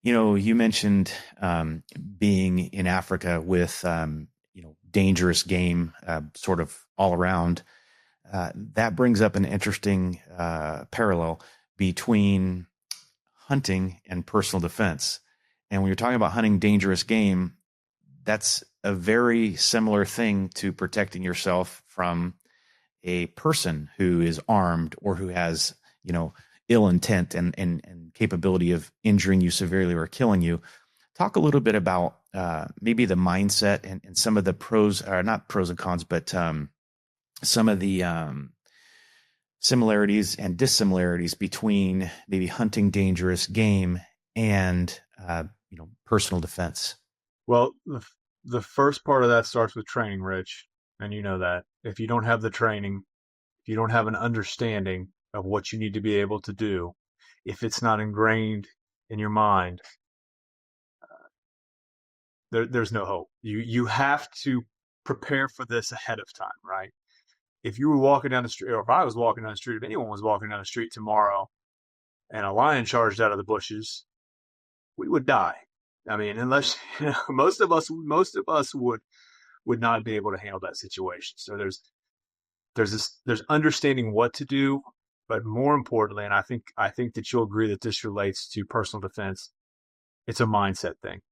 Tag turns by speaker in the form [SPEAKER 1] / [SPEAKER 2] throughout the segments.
[SPEAKER 1] You mentioned being in Africa with, dangerous game sort of all around. That brings up an interesting parallel between hunting and personal defense. And when you're talking about hunting dangerous game, that's a very similar thing to protecting yourself from a person who is armed or who has, ill intent and capability of injuring you severely or killing you. Talk a little bit about maybe the mindset and some of the pros, or not pros and cons, but some of the similarities and dissimilarities between maybe hunting dangerous game and personal defense.
[SPEAKER 2] Well, the first part of that starts with training, Rich, and you know that. If you don't have the training, if you don't have an understanding of what you need to be able to do, if it's not ingrained in your mind, there's no hope. You have to prepare for this ahead of time, right? If you were walking down the street, or if I was walking down the street, if anyone was walking down the street tomorrow and a lion charged out of the bushes, we would die. I mean, unless most of us would not be able to handle that situation. So there's understanding what to do, but more importantly, and I think that you'll agree that this relates to personal defense, it's a mindset thing.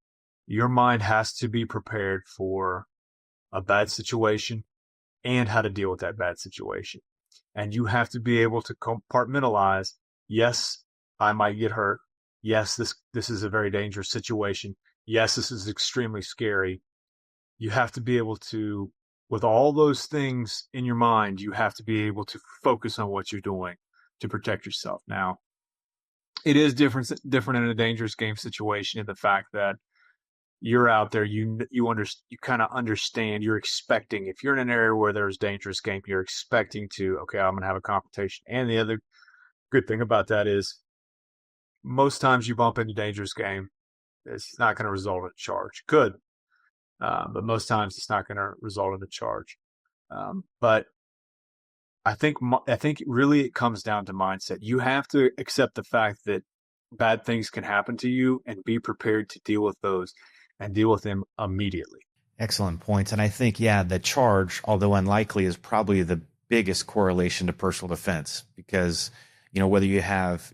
[SPEAKER 2] Your mind has to be prepared for a bad situation and how to deal with that bad situation. And you have to be able to compartmentalize, yes, I might get hurt. Yes, this is a very dangerous situation. Yes, this is extremely scary. You have to be able to, with all those things in your mind, you have to be able to focus on what you're doing to protect yourself. Now, it is different in a dangerous game situation in the fact that you're out there, you kind of understand, you're expecting, if you're in an area where there's dangerous game, you're expecting to, okay, I'm going to have a confrontation. And the other good thing about that is most times you bump into dangerous game, it's not going to result in a charge. Could, but most times it's not going to result in a charge. But I think really it comes down to mindset. You have to accept the fact that bad things can happen to you and be prepared to deal with those and deal with them immediately.
[SPEAKER 1] Excellent points. And I think, the charge, although unlikely, is probably the biggest correlation to personal defense because, whether you have,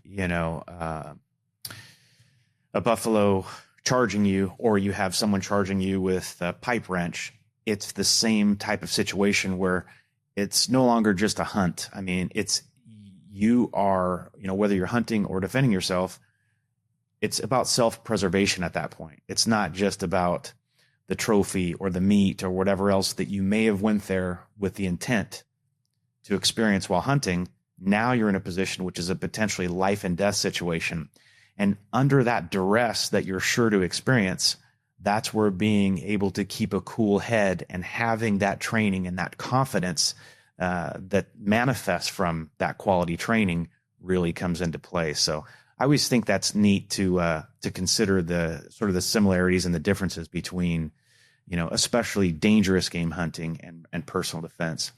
[SPEAKER 1] a buffalo charging you or you have someone charging you with a pipe wrench, it's the same type of situation where it's no longer just a hunt. I mean, you are, whether you're hunting or defending yourself, it's about self-preservation at that point. It's not just about the trophy or the meat or whatever else that you may have went there with the intent to experience while hunting. Now you're in a position which is a potentially life and death situation. And under that duress that you're sure to experience, that's where being able to keep a cool head and having that training and that confidence that manifests from that quality training really comes into play. So I always think that's neat to consider the sort of the similarities and the differences between, especially dangerous game hunting and personal defense.